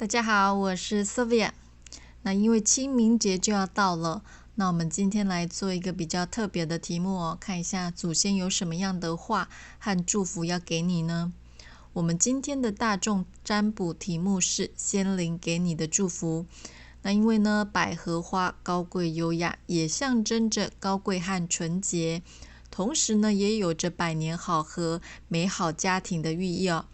家好，我是 Sylvia。那因为清明节就要到了，那我们今天来做一个比较特别的题目哦，看一下祖先有什么样的话和祝福要给你呢？我们今天的大众占卜题目是先灵给你的祝福。那因为呢，百合花高贵优雅，也象征着高贵和纯洁，同时呢，也有着百年好合、美好家庭的寓意哦。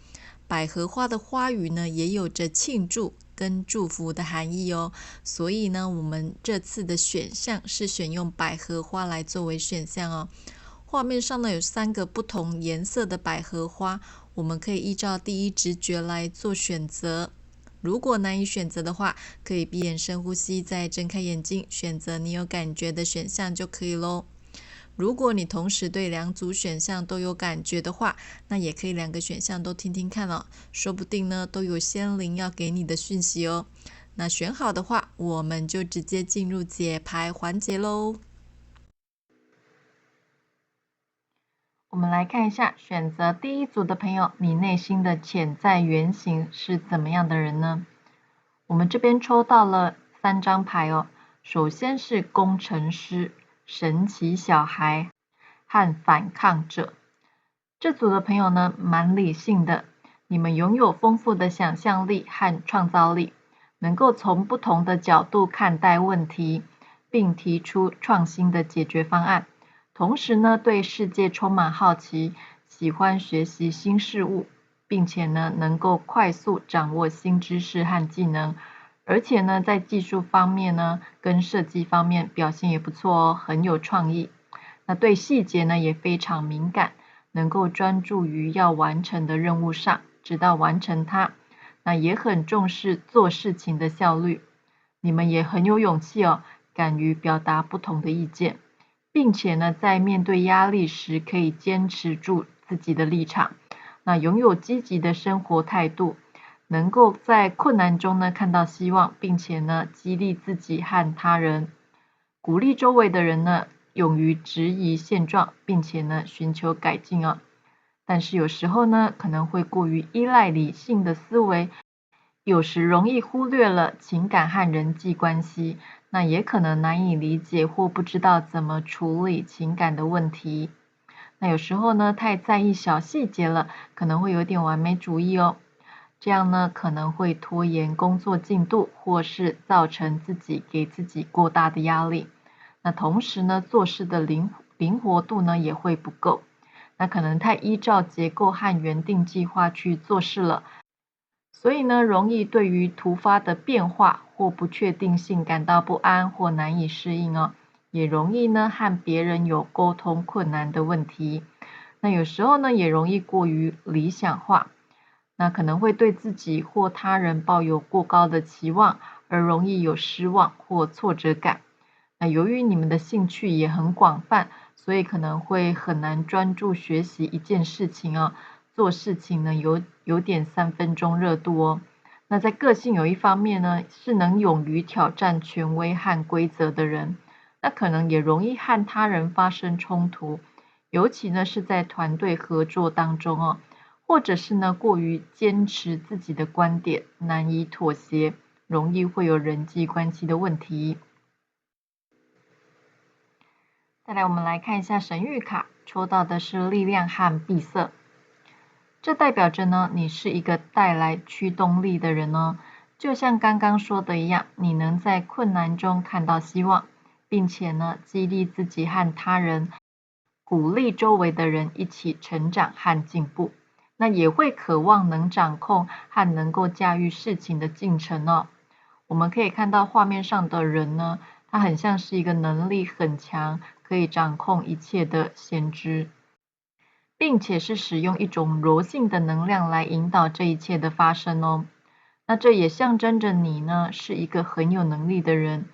百合花的花语呢，也有着庆祝跟祝福的含义哦。所以呢，我们这次的选项是选用百合花来作为选项哦。画面上呢有3个不同颜色的百合花，我们可以依照第一直觉来做选择。如果难以选择的话，可以闭眼深呼吸，再睁开眼睛，选择你有感觉的选项就可以咯。如果你同时对2组选项都有感觉的话，那也可以2个选项都听听看哦，说不定呢都有先灵要给你的讯息哦。那选好的话，我们就直接进入解牌环节咯。我们来看一下选择第一组的朋友，你内心的潜在原型是怎么样的人呢？我们这边抽到了3张牌哦。首先是工程师、神奇小孩和反抗者。这组的朋友呢，蛮理性的，你们拥有丰富的想象力和创造力，能够从不同的角度看待问题，并提出创新的解决方案。同时呢，对世界充满好奇，喜欢学习新事物，并且呢，能够快速掌握新知识和技能。而且呢，在技术方面呢，跟设计方面表现也不错哦，很有创意。那对细节呢，也非常敏感，能够专注于要完成的任务上，直到完成它。那也很重视做事情的效率。你们也很有勇气哦，敢于表达不同的意见，并且呢，在面对压力时可以坚持住自己的立场。那拥有积极的生活态度，能够在困难中呢看到希望，并且呢激励自己和他人，鼓励周围的人呢勇于质疑现状，并且呢寻求改进哦。但是有时候呢可能会过于依赖理性的思维，有时容易忽略了情感和人际关系，那也可能难以理解或不知道怎么处理情感的问题。那有时候呢太在意小细节了，可能会有点完美主义哦。这样呢可能会拖延工作进度，或是造成给自己过大的压力。那同时呢做事的灵活度呢也会不够，那可能太依照结构和原定计划去做事了，所以呢容易对于突发的变化或不确定性感到不安或难以适应哦，也容易呢和别人有沟通困难的问题。那有时候呢也容易过于理想化，那可能会对自己或他人抱有过高的期望，而容易有失望或挫折感。那由于你们的兴趣也很广泛，所以可能会很难专注学习一件事情哦，做事情呢有点3分钟热度哦。那在个性有一方面呢，是能勇于挑战权威和规则的人，那可能也容易和他人发生冲突，尤其呢是在团队合作当中哦。或者是呢过于坚持自己的观点，难以妥协，容易会有人际关系的问题。再来我们来看一下神谕卡，抽到的是力量和闭塞。这代表着呢你是一个带来驱动力的人哦，就像刚刚说的一样，你能在困难中看到希望，并且呢激励自己和他人，鼓励周围的人一起成长和进步。那也会渴望能掌控和能够驾驭事情的进程哦。我们可以看到画面上的人呢，他很像是一个能力很强，可以掌控一切的先知，并且是使用一种柔性的能量来引导这一切的发生哦。那这也象征着你呢是一个很有能力的人，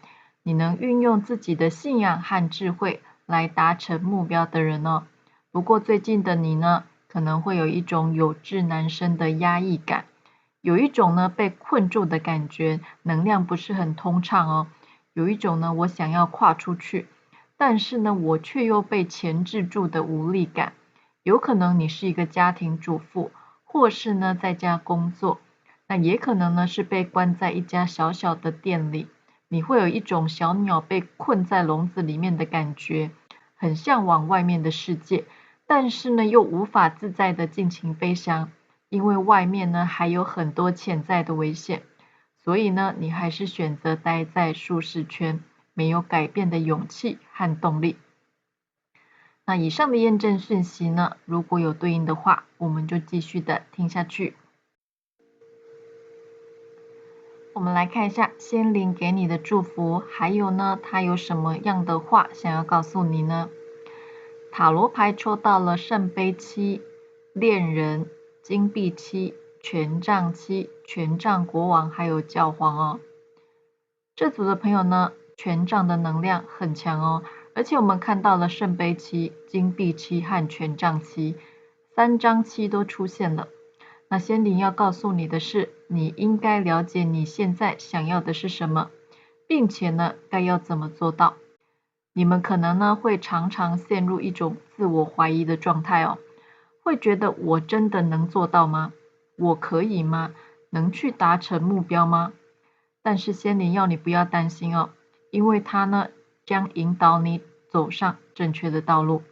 你能运用自己的信仰和智慧来达成目标的人哦。不过最近的你呢，可能会有一种有志难伸的压抑感，有一种呢被困住的感觉，能量不是很通畅哦。有一种呢我想要跨出去，但是呢我却又被钳制住的无力感。有可能你是一个家庭主妇，或是呢在家工作，那也可能呢是被关在一家小小的店里，你会有一种小鸟被困在笼子里面的感觉，很向往外面的世界，但是呢又无法自在的尽情飞翔，因为外面呢还有很多潜在的危险，所以呢你还是选择待在舒适圈，没有改变的勇气和动力。那以上的验证讯息呢，如果有对应的话，我们就继续的听下去。我们来看一下仙灵给你的祝福，还有呢，他有什么样的话想要告诉你呢？塔罗牌抽到了圣杯七、恋人、金币七、权杖七、权杖国王，还有教皇哦。这组的朋友呢，权杖的能量很强哦，而且我们看到了圣杯七、金币七和权杖七，三张七都出现了。那仙灵要告诉你的是，你应该了解你现在想要的是什么，并且呢，该要怎么做到。你们可能呢会常常陷入一种自我怀疑的状态哦，会觉得我真的能做到吗？我可以吗？能去达成目标吗？但是仙灵要你不要担心哦，因为它呢将引导你走上正确的道路，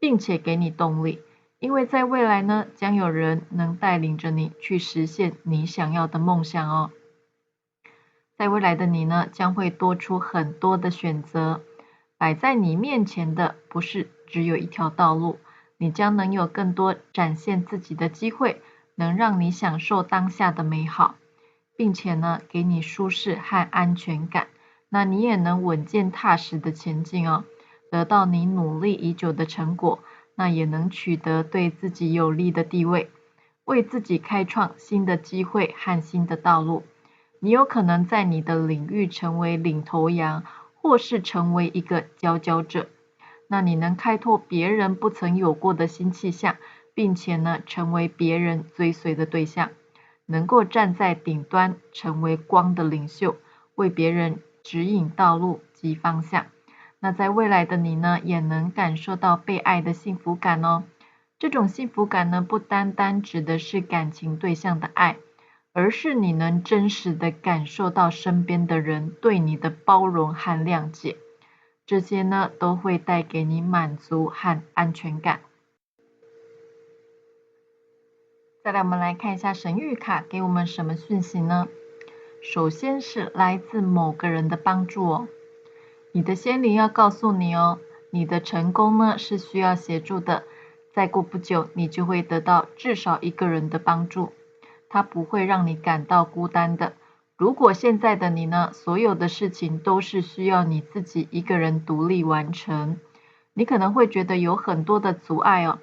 并且给你动力。因为在未来呢，将有人能带领着你去实现你想要的梦想哦。在未来的你呢，将会多出很多的选择，摆在你面前的不是只有一条道路，你将能有更多展现自己的机会，能让你享受当下的美好，并且呢，给你舒适和安全感。那你也能稳健踏实的前进哦，得到你努力已久的成果。那也能取得对自己有利的地位，为自己开创新的机会和新的道路。你有可能在你的领域成为领头羊，或是成为一个佼佼者。那你能开拓别人不曾有过的新气象，并且呢，成为别人追随的对象，能够站在顶端，成为光的领袖，为别人指引道路及方向。那在未来的你呢，也能感受到被爱的幸福感哦。这种幸福感呢，不单单指的是感情对象的爱，而是你能真实的感受到身边的人对你的包容和谅解。这些呢，都会带给你满足和安全感。再来，我们来看一下神谕卡给我们什么讯息呢？首先是来自某个人的帮助哦。你的仙灵要告诉你哦，你的成功呢是需要协助的，再过不久你就会得到至少一个人的帮助，他不会让你感到孤单的。如果现在的你呢，所有的事情都是需要你自己一个人独立完成，你可能会觉得有很多的阻碍哦。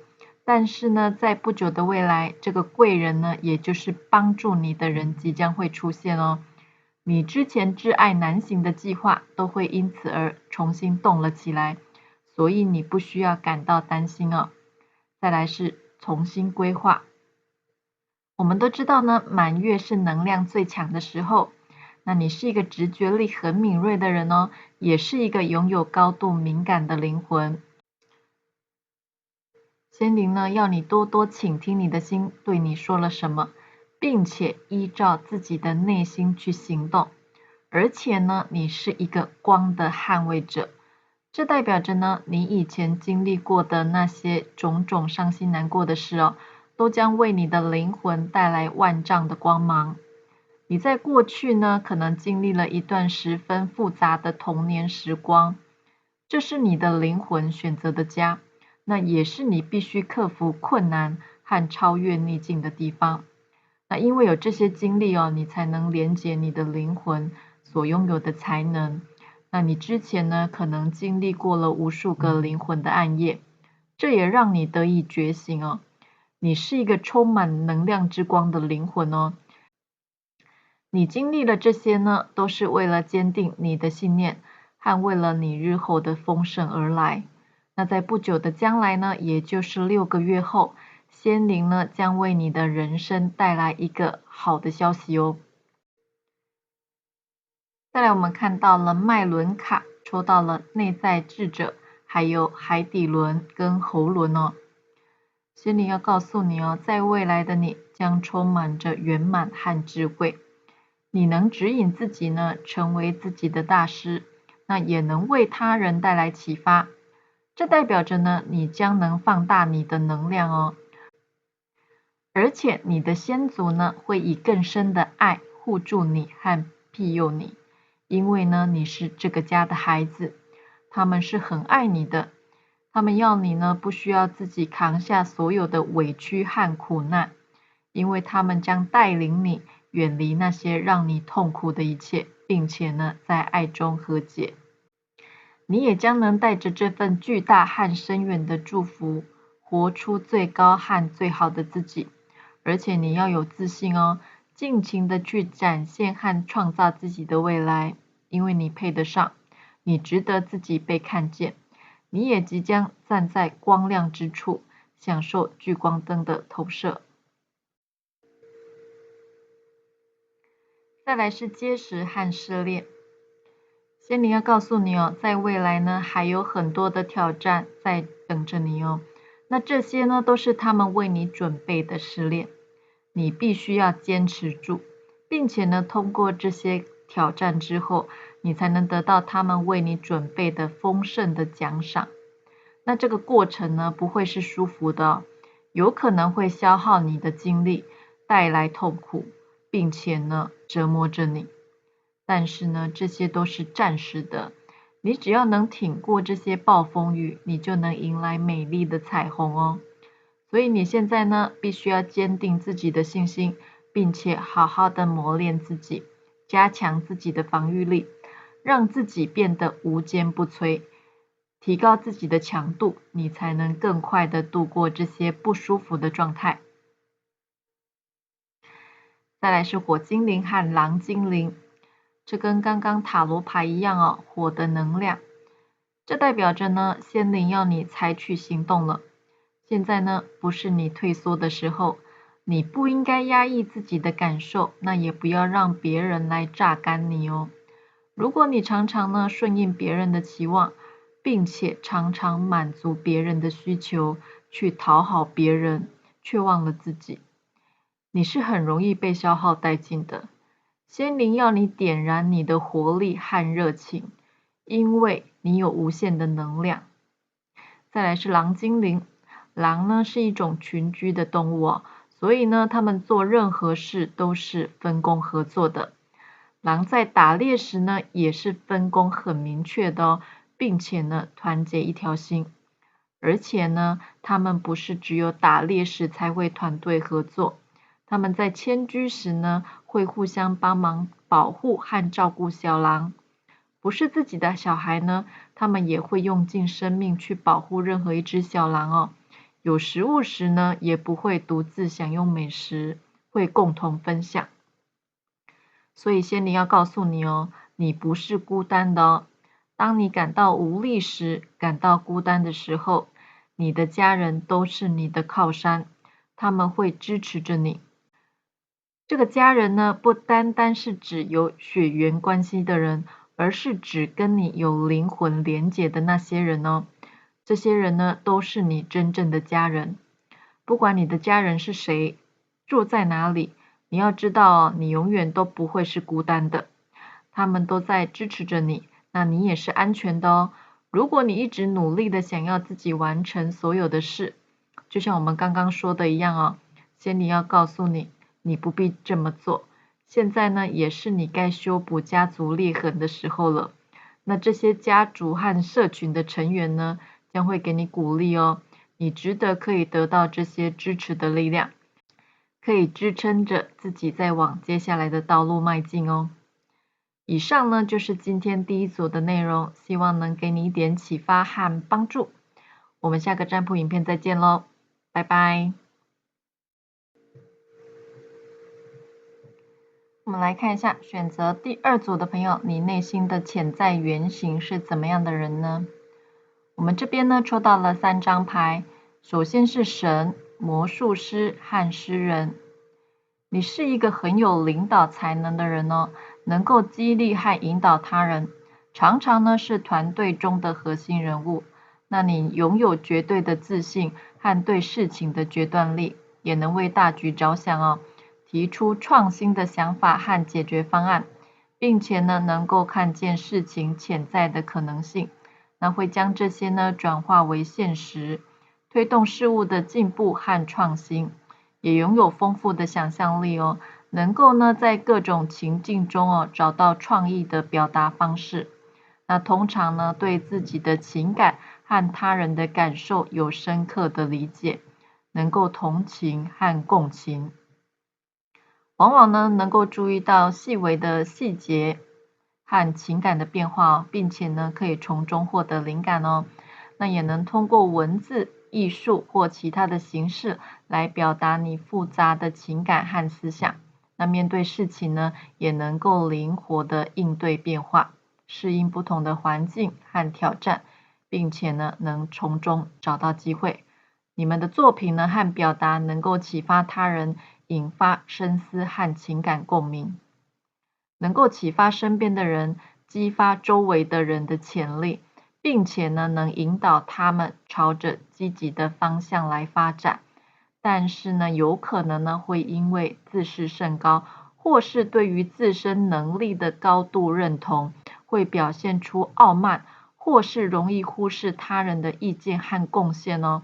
但是呢，在不久的未来，这个贵人呢，也就是帮助你的人即将会出现哦。你之前挚爱难行的计划都会因此而重新动了起来，所以你不需要感到担心哦。再来是重新规划。我们都知道呢，满月是能量最强的时候。那你是一个直觉力很敏锐的人哦，也是一个拥有高度敏感的灵魂。仙灵呢，要你多多倾听你的心对你说了什么，并且依照自己的内心去行动。而且呢，你是一个光的捍卫者，这代表着呢，你以前经历过的那些种种伤心难过的事哦，都将为你的灵魂带来万丈的光芒。你在过去呢，可能经历了一段十分复杂的童年时光，这是你的灵魂选择的家，那也是你必须克服困难和超越逆境的地方。那因为有这些经历哦，你才能连接你的灵魂所拥有的才能。那你之前呢，可能经历过了无数个灵魂的暗夜，这也让你得以觉醒哦。你是一个充满能量之光的灵魂哦。你经历了这些呢，都是为了坚定你的信念，和为了你日后的丰盛而来。那在不久的将来呢，也就是6个月后，仙灵呢将为你的人生带来一个好的消息哦。再来，我们看到了脉轮卡，抽到了内在智者，还有海底轮跟喉轮哦。心灵要告诉你哦，在未来的你将充满着圆满和智慧，你能指引自己呢，成为自己的大师，那也能为他人带来启发。这代表着呢，你将能放大你的能量哦，而且你的先祖呢，会以更深的爱护住你和庇佑你，因为呢，你是这个家的孩子，他们是很爱你的，他们要你呢，不需要自己扛下所有的委屈和苦难，因为他们将带领你远离那些让你痛苦的一切，并且呢，在爱中和解。你也将能带着这份巨大和深远的祝福，活出最高和最好的自己。而且你要有自信哦，尽情的去展现和创造自己的未来，因为你配得上，你值得自己被看见，你也即将站在光亮之处，享受聚光灯的投射。再来是结实和失恋。仙灵要告诉你哦，在未来呢，还有很多的挑战在等着你哦。那这些呢，都是他们为你准备的试炼，你必须要坚持住，并且呢，通过这些挑战之后，你才能得到他们为你准备的丰盛的奖赏。那这个过程呢，不会是舒服的哦，有可能会消耗你的精力，带来痛苦，并且呢，折磨着你。但是呢，这些都是暂时的，你只要能挺过这些暴风雨，你就能迎来美丽的彩虹哦。所以你现在呢，必须要坚定自己的信心，并且好好的磨练自己，加强自己的防御力，让自己变得无坚不摧，提高自己的强度，你才能更快的度过这些不舒服的状态。再来是火精灵和狼精灵，这跟刚刚塔罗牌一样哦，火的能量，这代表着呢，仙灵要你采取行动了。现在呢，不是你退缩的时候，你不应该压抑自己的感受，那也不要让别人来榨干你哦。如果你常常呢顺应别人的期望，并且常常满足别人的需求，去讨好别人，却忘了自己，你是很容易被消耗殆尽的。仙灵要你点燃你的活力和热情，因为你有无限的能量。再来是狼精灵，狼呢是一种群居的动物哦，所以呢，他们做任何事都是分工合作的。狼在打猎时呢，也是分工很明确的哦，并且呢，团结一条心。而且呢，他们不是只有打猎时才会团队合作，他们在迁居时呢，会互相帮忙保护和照顾小狼。不是自己的小孩呢，他们也会用尽生命去保护任何一只小狼哦。有食物时呢，也不会独自享用美食，会共同分享。所以仙灵要告诉你哦，你不是孤单的哦。当你感到无力时，感到孤单的时候，你的家人都是你的靠山，他们会支持着你。这个家人呢，不单单是指有血缘关系的人，而是指跟你有灵魂连结的那些人哦。这些人呢，都是你真正的家人。不管你的家人是谁，住在哪里，你要知道哦，你永远都不会是孤单的。他们都在支持着你，那你也是安全的哦。如果你一直努力的想要自己完成所有的事，就像我们刚刚说的一样哦，仙灵要告诉你，你不必这么做。现在呢，也是你该修补家族裂痕的时候了。那这些家族和社群的成员呢，将会给你鼓励哦。你值得可以得到这些支持的力量，可以支撑着自己再往接下来的道路迈进哦。以上呢就是今天第一组的内容，希望能给你一点启发和帮助。我们下个占卜影片再见喽，拜拜。我们来看一下，选择第二组的朋友，你内心的潜在原型是怎么样的人呢？我们这边呢抽到了3张牌，首先是神、魔术师和诗人。你是一个很有领导才能的人哦，能够激励和引导他人，常常呢是团队中的核心人物。那你拥有绝对的自信和对事情的决断力，也能为大局着想哦，提出创新的想法和解决方案，并且呢，能够看见事情潜在的可能性，那会将这些呢转化为现实，推动事物的进步和创新，也拥有丰富的想象力哦，能够呢在各种情境中找到创意的表达方式。那通常呢，对自己的情感和他人的感受有深刻的理解，能够同情和共情，往往呢能够注意到细微的细节和情感的变化并且呢可以从中获得灵感哦。那也能通过文字、艺术或其他的形式来表达你复杂的情感和思想。那面对事情呢，也能够灵活的应对变化，适应不同的环境和挑战，并且呢，能从中找到机会。你们的作品呢和表达能够启发他人，引发深思和情感共鸣，能够启发身边的人，激发周围的人的潜力，并且呢，能引导他们朝着积极的方向来发展。但是呢，有可能呢会因为自视甚高，或是对于自身能力的高度认同，会表现出傲慢，或是容易忽视他人的意见和贡献哦。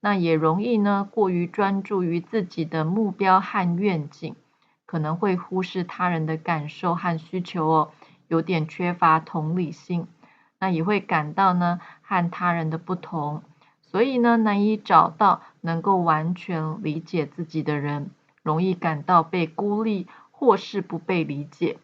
那也容易呢过于专注于自己的目标和愿景，可能会忽视他人的感受和需求哦，有点缺乏同理心。那也会感到呢和他人的不同。所以呢，难以找到能够完全理解自己的人，容易感到被孤立或是不被理解。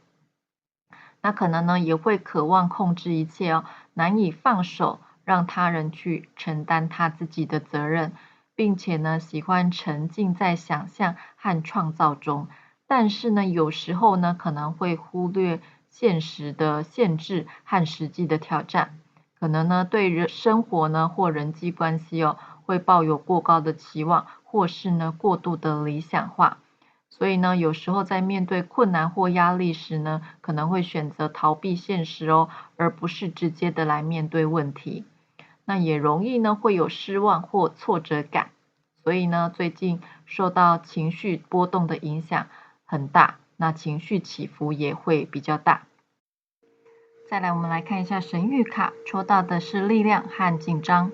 那可能呢，也会渴望控制一切哦，难以放手，让他人去承担他自己的责任，并且呢，喜欢沉浸在想象和创造中。但是呢，有时候呢，可能会忽略现实的限制和实际的挑战。可能呢，对生活呢或人际关系会抱有过高的期望，或是呢过度的理想化。所以呢，有时候在面对困难或压力时呢，可能会选择逃避现实哦，而不是直接的来面对问题。那也容易呢会有失望或挫折感。所以呢，最近受到情绪波动的影响很大，那情绪起伏也会比较大。再来，我们来看一下神谕卡，抽到的是力量和紧张。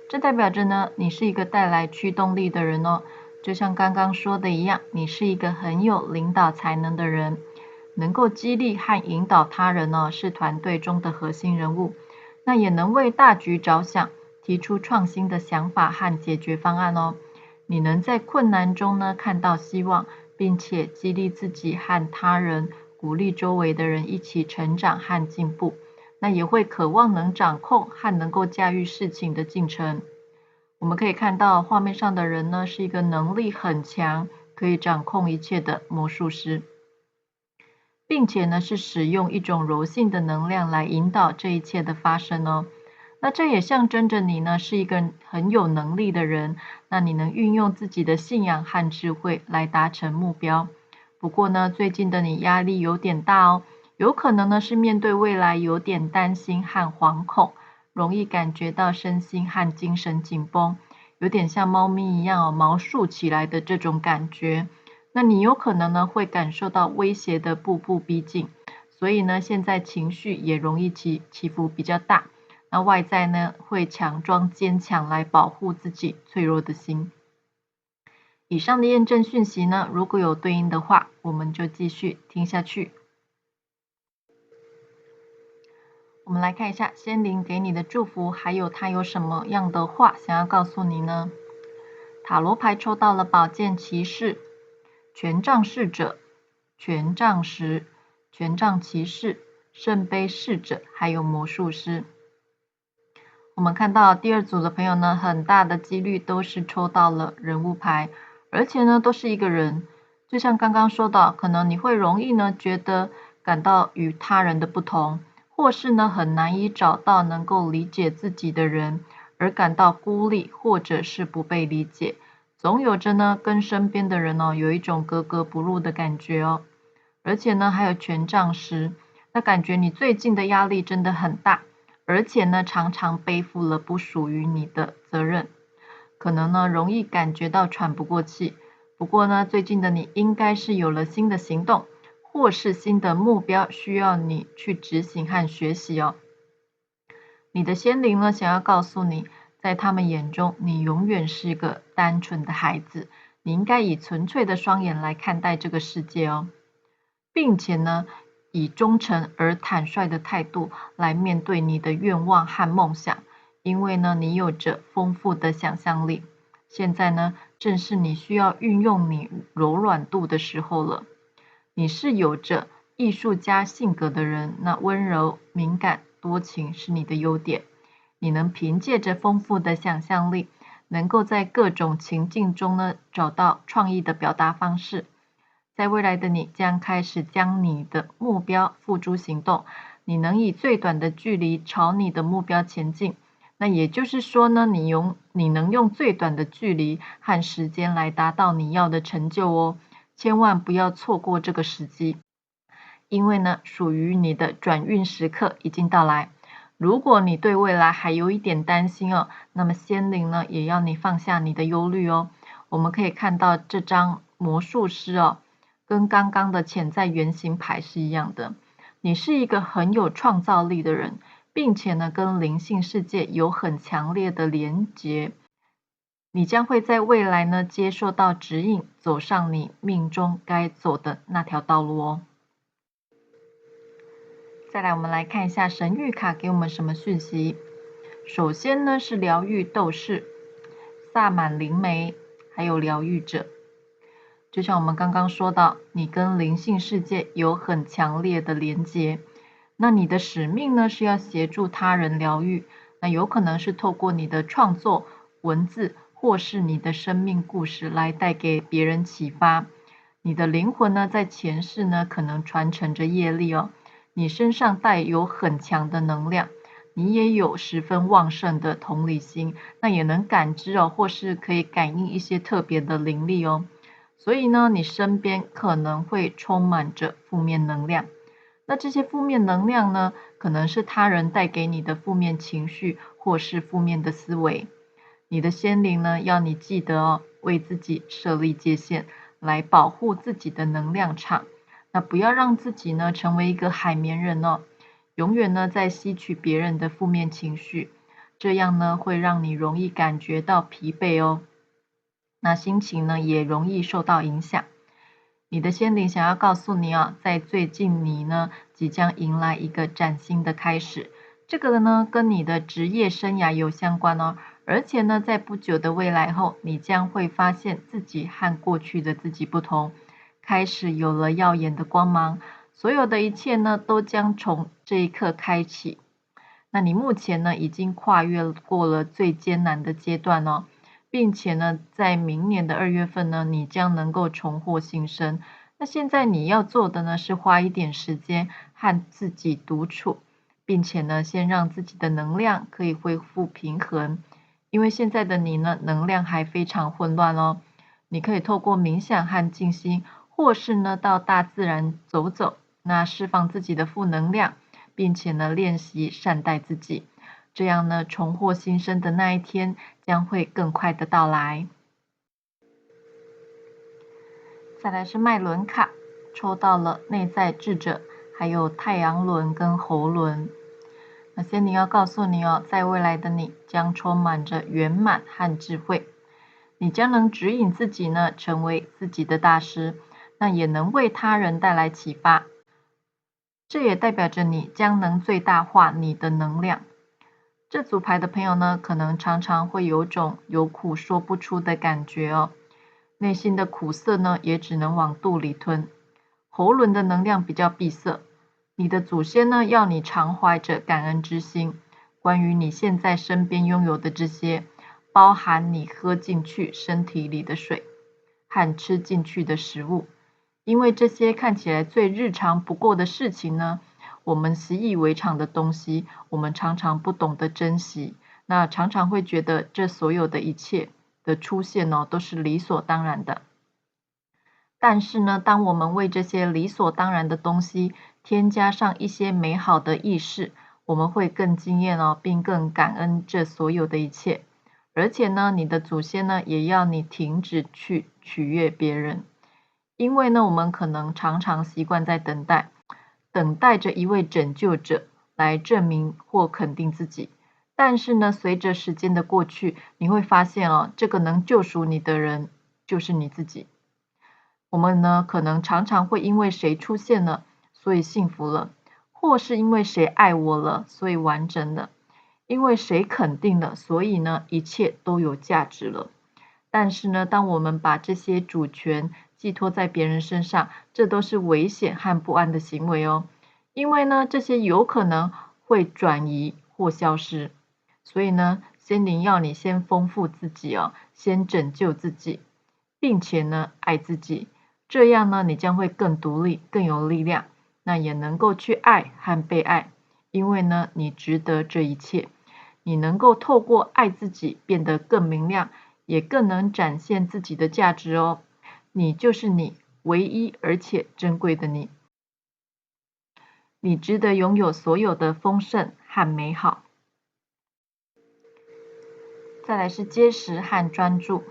这代表着呢，你是一个带来驱动力的人哦。就像刚刚说的一样，你是一个很有领导才能的人，能够激励和引导他人哦，是团队中的核心人物。那也能为大局着想，提出创新的想法和解决方案哦。你能在困难中呢看到希望，并且激励自己和他人，鼓励周围的人一起成长和进步。那也会渴望能掌控和能够驾驭事情的进程。我们可以看到画面上的人呢，是一个能力很强，可以掌控一切的魔术师，并且呢是使用一种柔性的能量来引导这一切的发生哦。那这也象征着你呢是一个很有能力的人，那你能运用自己的信仰和智慧来达成目标。不过呢，最近的你压力有点大哦，有可能呢是面对未来有点担心和惶恐，容易感觉到身心和精神紧绷，有点像猫咪一样毛竖起来的这种感觉。那你有可能呢会感受到威胁的步步逼近，所以呢现在情绪也容易起伏比较大。那外在呢会强装坚强来保护自己脆弱的心。以上的验证讯息呢，如果有对应的话，我们就继续听下去。我们来看一下仙灵给你的祝福，还有他有什么样的话想要告诉你呢？塔罗牌抽到了宝剑骑士、权杖侍者、权杖十、权杖骑士、圣杯侍者，还有魔术师。我们看到第二组的朋友呢，很大的几率都是抽到了人物牌，而且呢都是一个人。就像刚刚说到，可能你会容易呢觉得感到与他人的不同，或是呢很难以找到能够理解自己的人，而感到孤立或者是不被理解，总有着呢跟身边的人有一种格格不入的感觉哦。而且呢还有权杖十，那感觉你最近的压力真的很大，而且呢，常常背负了不属于你的责任，可能呢，容易感觉到喘不过气。不过呢，最近的你应该是有了新的行动，或是新的目标需要你去执行和学习哦。你的先灵呢，想要告诉你，在他们眼中，你永远是个单纯的孩子，你应该以纯粹的双眼来看待这个世界哦，并且呢，以忠诚而坦率的态度来面对你的愿望和梦想，因为呢，你有着丰富的想象力。现在呢，正是你需要运用你柔软度的时候了。你是有着艺术家性格的人，那温柔、敏感、多情是你的优点。你能凭借着丰富的想象力，能够在各种情境中呢找到创意的表达方式。在未来的你将开始将你的目标付诸行动，你能以最短的距离朝你的目标前进。那也就是说呢，你能用最短的距离和时间来达到你要的成就哦。千万不要错过这个时机，因为呢，属于你的转运时刻已经到来。如果你对未来还有一点担心哦，那么仙灵呢也要你放下你的忧虑哦。我们可以看到这张魔术师哦，跟刚刚的潜在原型牌是一样的。你是一个很有创造力的人，并且呢，跟灵性世界有很强烈的连结。你将会在未来呢接受到指引，走上你命中该走的那条道路哦。再来，我们来看一下神谕卡给我们什么讯息。首先呢是疗愈斗士、萨满灵媒，还有疗愈者。就像我们刚刚说到，你跟灵性世界有很强烈的连接。那你的使命呢是要协助他人疗愈，那有可能是透过你的创作、文字，或是你的生命故事来带给别人启发。你的灵魂呢在前世呢可能传承着业力哦。你身上带有很强的能量，你也有十分旺盛的同理心，那也能感知哦，或是可以感应一些特别的灵力哦。所以呢，你身边可能会充满着负面能量。那这些负面能量呢，可能是他人带给你的负面情绪，或是负面的思维。你的仙灵呢，要你记得哦，为自己设立界限，来保护自己的能量场。那不要让自己呢成为一个海绵人哦，永远呢在吸取别人的负面情绪，这样呢会让你容易感觉到疲惫哦。那心情呢也容易受到影响。你的仙灵想要告诉你哦，在最近你呢即将迎来一个崭新的开始，这个呢跟你的职业生涯有相关哦。而且呢，在不久的未来后，你将会发现自己和过去的自己不同，开始有了耀眼的光芒。所有的一切呢，都将从这一刻开启。那你目前呢，已经跨越过了最艰难的阶段哦，并且呢，在明年的2月份呢，你将能够重获新生。那现在你要做的呢，是花一点时间和自己独处，并且呢，先让自己的能量可以恢复平衡。因为现在的你呢，能量还非常混乱哦。你可以透过冥想和静心，或是呢，到大自然走走，那释放自己的负能量，并且呢，练习善待自己。这样呢，重获新生的那一天将会更快的到来。再来是脉轮卡，抽到了内在智者，还有太阳轮跟喉轮。那仙灵要告诉你哦，在未来的你将充满着圆满和智慧，你将能指引自己呢，成为自己的大师，那也能为他人带来启发。这也代表着你将能最大化你的能量。这组牌的朋友呢，可能常常会有种有苦说不出的感觉哦，内心的苦涩呢，也只能往肚里吞。喉轮的能量比较闭塞，你的祖先呢，要你常怀着感恩之心，关于你现在身边拥有的这些，包含你喝进去身体里的水和吃进去的食物，因为这些看起来最日常不过的事情呢，我们习以为常的东西，我们常常不懂得珍惜，那常常会觉得这所有的一切的出现哦，都是理所当然的。但是呢，当我们为这些理所当然的东西添加上一些美好的意识，我们会更惊艳哦，并更感恩这所有的一切。而且呢，你的祖先呢，也要你停止去取悦别人，因为呢，我们可能常常习惯在等待，等待着一位拯救者来证明或肯定自己。但是呢，随着时间的过去，你会发现哦，这个能救赎你的人就是你自己。我们呢，可能常常会因为谁出现了，所以幸福了，或是因为谁爱我了，所以完整了，因为谁肯定了，所以呢，一切都有价值了。但是呢，当我们把这些主权寄托在别人身上，这都是危险和不安的行为哦。因为呢，这些有可能会转移或消失。所以呢，仙灵要你先丰富自己哦，先拯救自己，并且呢，爱自己。这样呢，你将会更独立、更有力量，那也能够去爱和被爱，因为呢，你值得这一切。你能够透过爱自己变得更明亮，也更能展现自己的价值哦。你就是你，唯一而且珍贵的你。你值得拥有所有的丰盛和美好。再来是结实和专注。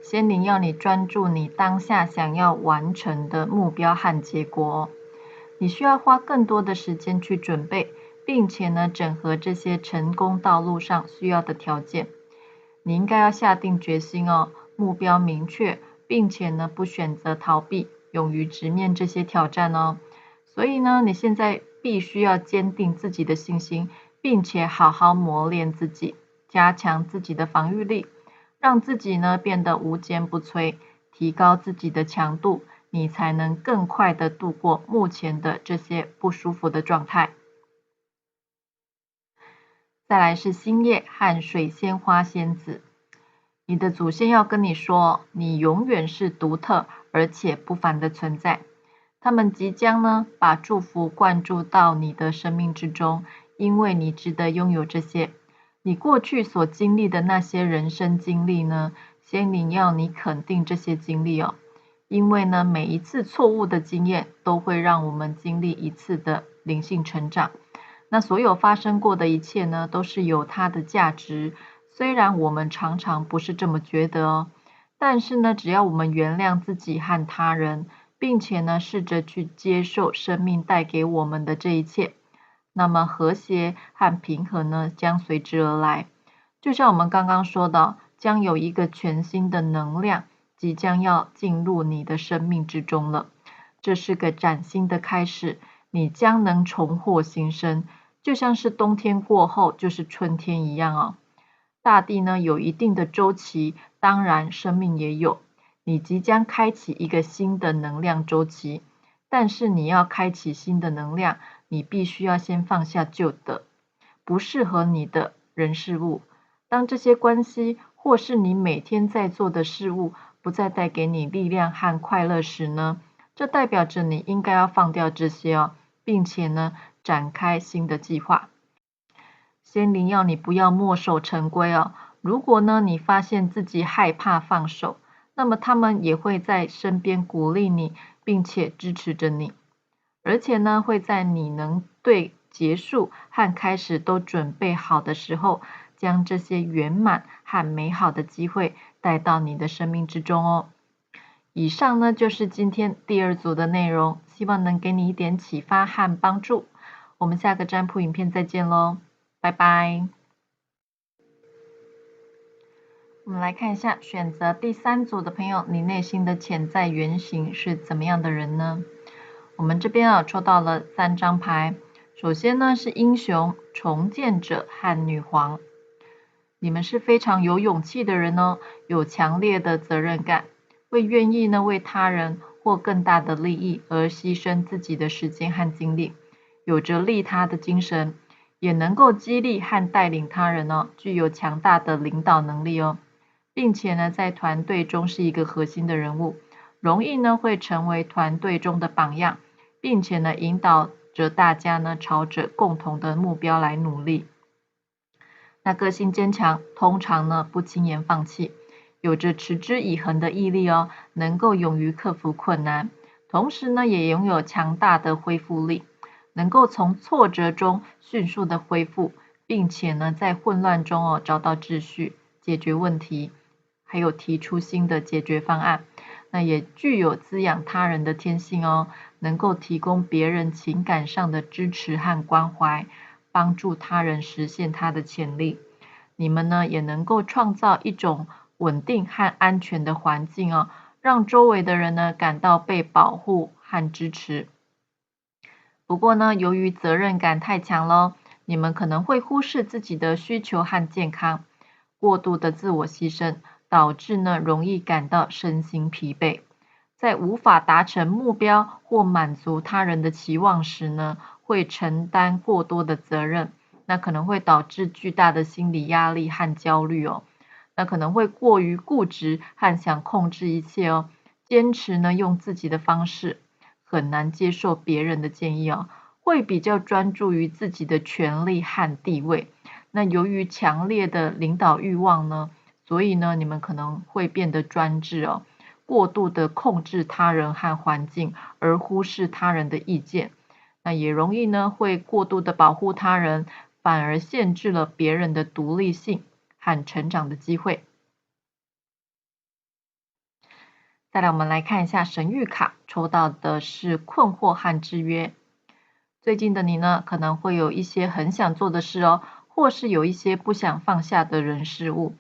仙灵要你专注你当下想要完成的目标和结果哦。你需要花更多的时间去准备，并且呢，整合这些成功道路上需要的条件。你应该要下定决心哦，目标明确，并且呢，不选择逃避，勇于直面这些挑战哦。所以呢，你现在必须要坚定自己的信心，并且好好磨练自己，加强自己的防御力，让自己呢变得无坚不摧，提高自己的强度，你才能更快的度过目前的这些不舒服的状态。再来是星夜和水仙花仙子。你的祖先要跟你说，你永远是独特而且不凡的存在。他们即将呢把祝福灌注到你的生命之中，因为你值得拥有这些。你过去所经历的那些人生经历呢，仙灵要你肯定这些经历哦，因为呢每一次错误的经验都会让我们经历一次的灵性成长。那所有发生过的一切呢，都是有它的价值。虽然我们常常不是这么觉得哦，但是呢，只要我们原谅自己和他人，并且呢，试着去接受生命带给我们的这一切，那么和谐和平衡呢，将随之而来。就像我们刚刚说的，将有一个全新的能量即将要进入你的生命之中了。这是个崭新的开始，你将能重获新生。就像是冬天过后就是春天一样哦。大地呢有一定的周期，当然生命也有。你即将开启一个新的能量周期，但是你要开启新的能量，你必须要先放下旧的，不适合你的人事物。当这些关系或是你每天在做的事物不再带给你力量和快乐时呢，这代表着你应该要放掉这些哦，并且呢，展开新的计划。仙灵要你不要墨守成规哦。如果呢，你发现自己害怕放手，那么他们也会在身边鼓励你，并且支持着你，而且呢，会在你能对结束和开始都准备好的时候，将这些圆满和美好的机会带到你的生命之中哦。以上呢就是今天第二组的内容，希望能给你一点启发和帮助。我们下个占卜影片再见喽，拜拜。我们来看一下，选择第三组的朋友，你内心的潜在原型是怎么样的人呢？我们这边抽到了3张牌，首先呢是英雄、重建者和女皇。你们是非常有勇气的人哦，有强烈的责任感，会愿意呢为他人或更大的利益而牺牲自己的时间和精力，有着利他的精神，也能够激励和带领他人哦，具有强大的领导能力哦，并且呢在团队中是一个核心的人物，容易呢会成为团队中的榜样，并且呢引导着大家呢朝着共同的目标来努力。那个性坚强，通常呢不轻言放弃，有着持之以恒的毅力哦，能够勇于克服困难，同时呢也拥有强大的恢复力，能够从挫折中迅速的恢复，并且呢，在混乱中找到秩序，解决问题，还有提出新的解决方案。那也具有滋养他人的天性哦，能够提供别人情感上的支持和关怀，帮助他人实现他的潜力。你们呢，也能够创造一种稳定和安全的环境哦，让周围的人呢感到被保护和支持。不过呢，由于责任感太强咯，你们可能会忽视自己的需求和健康，过度的自我牺牲，导致呢容易感到身心疲惫。在无法达成目标或满足他人的期望时呢，会承担过多的责任，那可能会导致巨大的心理压力和焦虑哦。那可能会过于固执和想控制一切哦，坚持呢用自己的方式，很难接受别人的建议哦，会比较专注于自己的权利和地位。那由于强烈的领导欲望呢，所以呢你们可能会变得专制哦，过度的控制他人和环境，而忽视他人的意见。那也容易呢会过度的保护他人，反而限制了别人的独立性和成长的机会。再来，我们来看一下神谕卡，抽到的是困惑和制约。最近的你呢，可能会有一些很想做的事哦，或是有一些不想放下的人事物。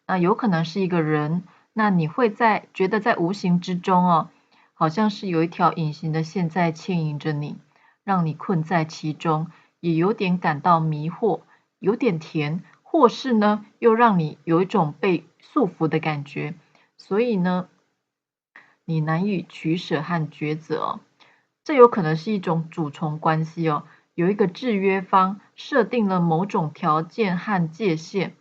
那有可能是一个人，那你会觉得在无形之中哦，好像是有一条隐形的线在牵引着你，让你困在其中，也有点感到迷惑，有点甜，或是呢，又让你有一种被束缚的感觉。所以呢，你难以取舍和抉择哦，这有可能是一种主从关系哦，有一个制约方设定了某种条件和界限，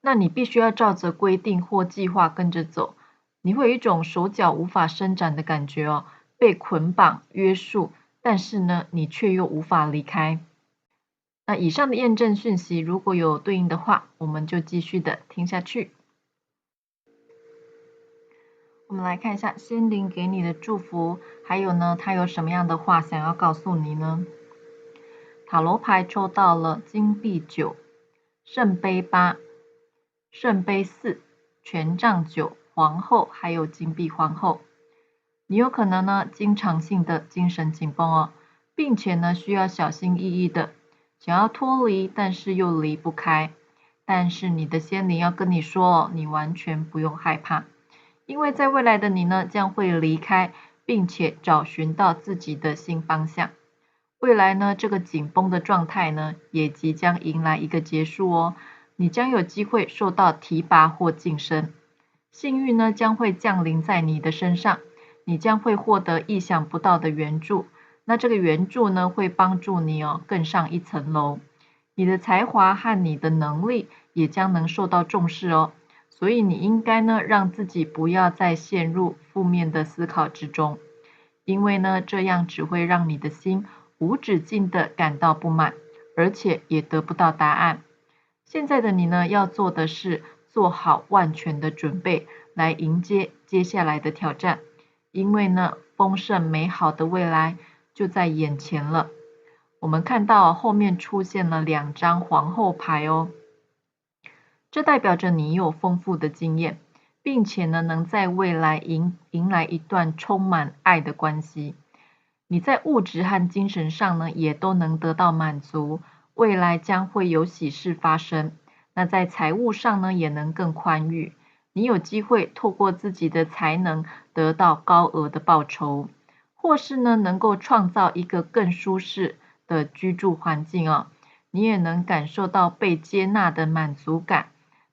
那你必须要照着规定或计划跟着走，你会有一种手脚无法伸展的感觉哦，被捆绑约束，但是呢，你却又无法离开。那以上的验证讯息如果有对应的话，我们就继续的听下去。我们来看一下心灵给你的祝福，还有呢，他有什么样的话想要告诉你呢？塔罗牌抽到了金币9、圣杯8、圣杯4、权杖9、皇后，还有金币皇后。你有可能呢，经常性的精神紧绷哦，并且呢，需要小心翼翼的，想要脱离，但是又离不开。但是你的仙灵要跟你说哦，你完全不用害怕。因为在未来的你呢，将会离开，并且找寻到自己的新方向。未来呢，这个紧绷的状态呢，也即将迎来一个结束哦。你将有机会受到提拔或晋升，幸运呢将会降临在你的身上，你将会获得意想不到的援助。那这个援助呢，会帮助你哦更上一层楼。你的才华和你的能力也将能受到重视哦。所以你应该呢，让自己不要再陷入负面的思考之中，因为呢，这样只会让你的心无止境的感到不满，而且也得不到答案。现在的你呢，要做的是做好万全的准备，来迎接接下来的挑战，因为呢，丰盛美好的未来就在眼前了。我们看到后面出现了2张皇后牌哦。这代表着你有丰富的经验，并且呢，能在未来迎来一段充满爱的关系。你在物质和精神上呢，也都能得到满足，未来将会有喜事发生。那在财务上呢，也能更宽裕。你有机会透过自己的才能得到高额的报酬，或是呢，能够创造一个更舒适的居住环境哦。你也能感受到被接纳的满足感。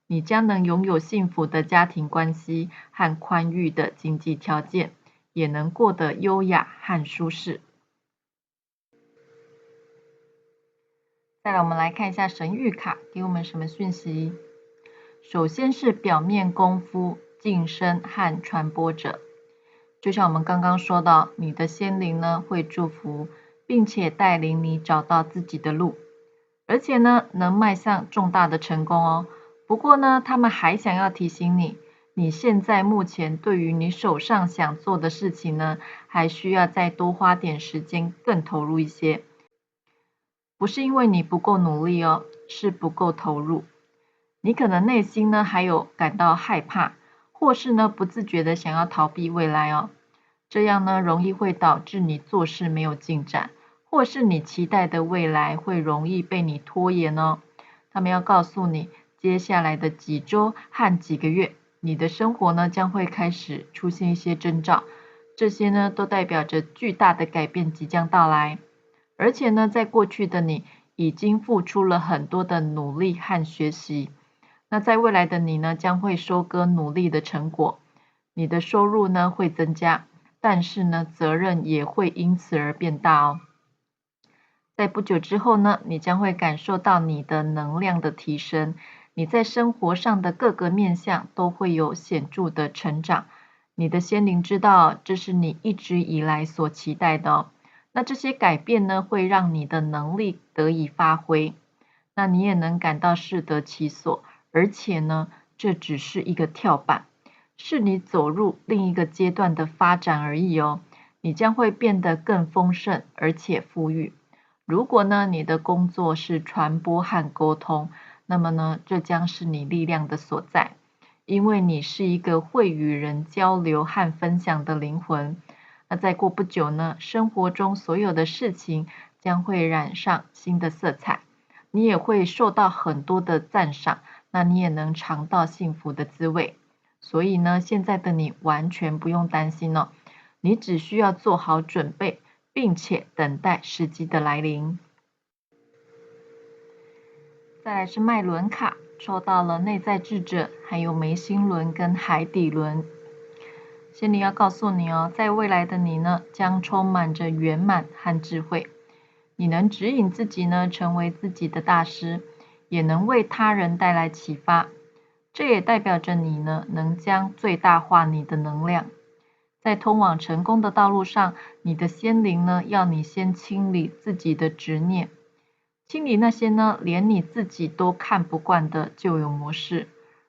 你将能拥有幸福的家庭关系和宽裕的经济条件，也能过得优雅和舒适。再来，我们来看一下神谕卡给我们什么讯息。首先是表面功夫、晋升和传播者。就像我们刚刚说到，你的仙灵呢会祝福，并且带领你找到自己的路，而且呢能迈向重大的成功哦。不过呢，他们还想要提醒你，你现在目前对于你手上想做的事情呢，还需要再多花点时间，更投入一些。不是因为你不够努力哦，是不够投入。你可能内心呢还有感到害怕，或是呢不自觉的想要逃避未来哦。这样呢容易会导致你做事没有进展，或是你期待的未来会容易被你拖延哦。他们要告诉你，接下来的几周和几个月，你的生活呢将会开始出现一些征兆，这些呢都代表着巨大的改变即将到来。而且呢，在过去的你已经付出了很多的努力和学习，那在未来的你呢，将会收割努力的成果，你的收入呢会增加，但是呢，责任也会因此而变大哦。在不久之后呢，你将会感受到你的能量的提升，你在生活上的各个面向都会有显著的成长。你的心灵知道，这是你一直以来所期待的哦。那这些改变呢，会让你的能力得以发挥，那你也能感到适得其所，而且呢，这只是一个跳板，是你走入另一个阶段的发展而已哦。你将会变得更丰盛，而且富裕。如果呢，你的工作是传播和沟通，那么呢，这将是你力量的所在，因为你是一个会与人交流和分享的灵魂。那再过不久呢，生活中所有的事情将会染上新的色彩，你也会受到很多的赞赏，那你也能尝到幸福的滋味。所以呢，现在的你完全不用担心哦，你只需要做好准备，并且等待时机的来临。再来是脉轮卡，抽到了内在智者，还有眉心轮跟海底轮。仙灵要告诉你哦，在未来的你呢，将充满着圆满和智慧。你能指引自己呢，成为自己的大师，也能为他人带来启发。这也代表着你呢，能将最大化你的能量。在通往成功的道路上，你的仙灵呢，要你先清理自己的执念，清理那些呢，连你自己都看不惯的旧有模式。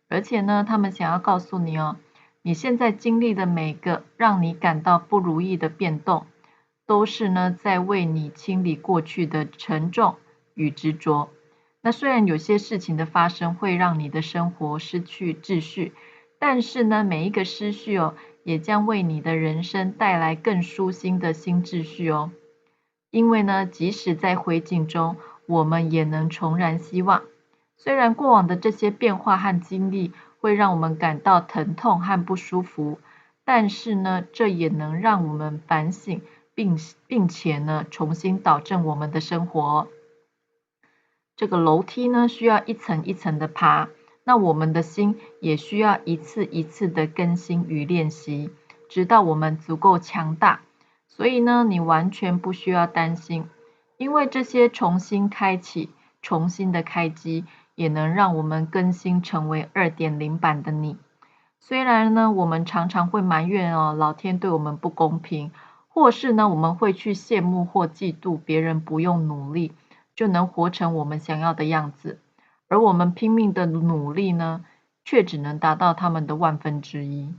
而且呢，他们想要告诉你哦，你现在经历的每个让你感到不如意的变动，都是呢在为你清理过去的沉重与执着。那虽然有些事情的发生会让你的生活失去秩序，但是呢，每一个失序哦，也将为你的人生带来更舒心的新秩序哦。因为呢，即使在灰烬中，我们也能重燃希望。虽然过往的这些变化和经历会让我们感到疼痛和不舒服，但是呢，这也能让我们反省，并且呢，重新导正我们的生活哦。这个楼梯呢，需要一层一层的爬，那我们的心也需要一次一次的更新与练习，直到我们足够强大。所以呢，你完全不需要担心，因为这些重新开启、重新的开机，也能让我们更新成为2.0版的你。虽然呢，我们常常会埋怨哦，老天对我们不公平，或是呢，我们会去羡慕或嫉妒别人不用努力就能活成我们想要的样子，而我们拼命的努力呢，却只能达到他们的1/1000。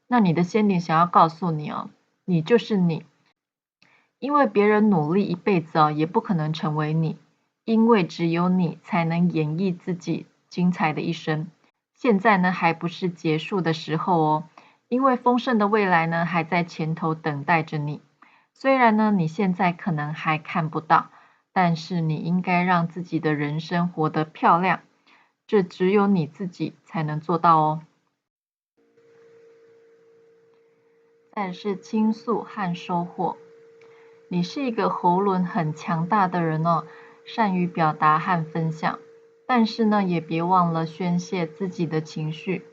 那你的仙灵想要告诉你哦，你就是你，因为别人努力一辈子哦，也不可能成为你，因为只有你才能演绎自己精彩的一生。现在呢，还不是结束的时候哦，因为丰盛的未来呢，还在前头等待着你。虽然呢，你现在可能还看不到，但是你应该让自己的人生活得漂亮，这只有你自己才能做到哦。再是倾诉和收获。你是一个喉轮很强大的人哦，善于表达和分享，但是呢，也别忘了宣泄自己的情绪。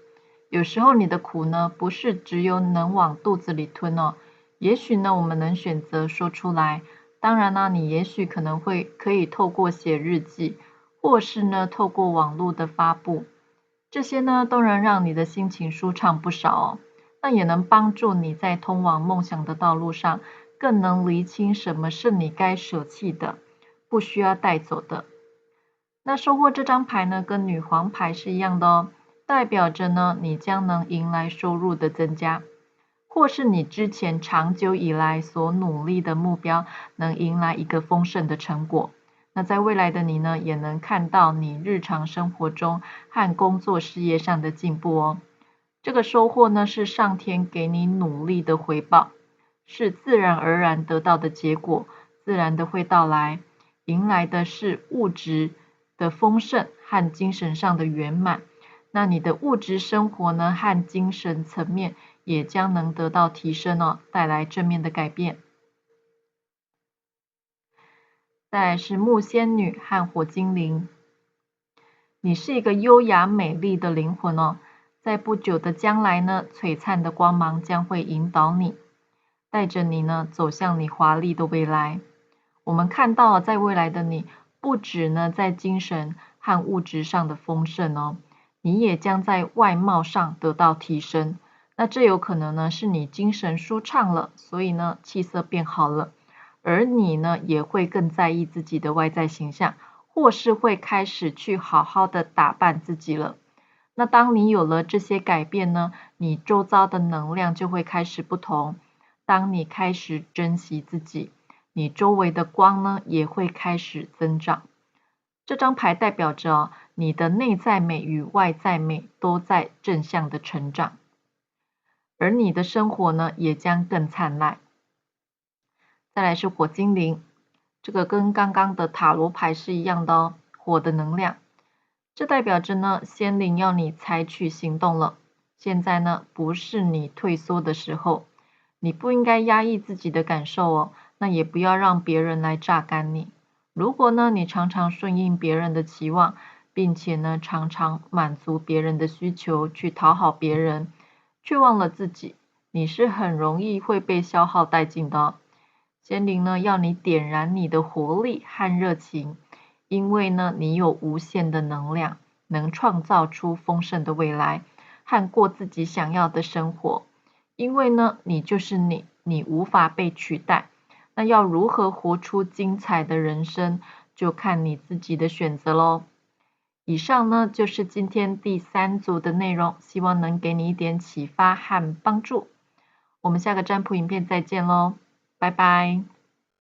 有时候你的苦呢，不是只有能往肚子里吞哦，也许呢，我们能选择说出来。当然呢，你也许可以透过写日记，或是呢，透过网络的发布，这些呢，都能让你的心情舒畅不少哦。那也能帮助你在通往梦想的道路上，更能厘清什么是你该舍弃的，不需要带走的。那收获这张牌呢，跟女皇牌是一样的哦，代表着呢你将能迎来收入的增加，或是你之前长久以来所努力的目标能迎来一个丰盛的成果。那在未来的你呢，也能看到你日常生活中和工作事业上的进步哦。这个收获呢，是上天给你努力的回报，是自然而然得到的结果，自然的会到来，迎来的是物质的丰盛和精神上的圆满。那你的物质生活呢，和精神层面也将能得到提升哦，带来正面的改变。再来是木仙女和火精灵，你是一个优雅美丽的灵魂哦，在不久的将来呢，璀璨的光芒将会引导你，带着你呢走向你华丽的未来。我们看到在未来的你，不止呢在精神和物质上的丰盛哦，你也将在外貌上得到提升。那这有可能呢是你精神舒畅了，所以呢气色变好了。而你呢，也会更在意自己的外在形象，或是会开始去好好的打扮自己了。那当你有了这些改变呢，你周遭的能量就会开始不同。当你开始珍惜自己，你周围的光呢，也会开始增长。这张牌代表着你的内在美与外在美都在正向的成长，而你的生活呢，也将更灿烂。再来是火精灵，这个跟刚刚的塔罗牌是一样的哦，火的能量。这代表着呢，仙灵要你采取行动了。现在呢，不是你退缩的时候，你不应该压抑自己的感受哦，那也不要让别人来榨干你。如果呢，你常常顺应别人的期望，并且呢，常常满足别人的需求，去讨好别人，却忘了自己，你是很容易会被消耗殆尽的哦。仙灵呢，要你点燃你的活力和热情，因为呢，你有无限的能量，能创造出丰盛的未来，和过自己想要的生活。因为呢，你就是你，你无法被取代。那要如何活出精彩的人生，就看你自己的选择喽。以上呢，就是今天第3组的内容，希望能给你一点启发和帮助。我们下个占卜影片再见喽。拜拜。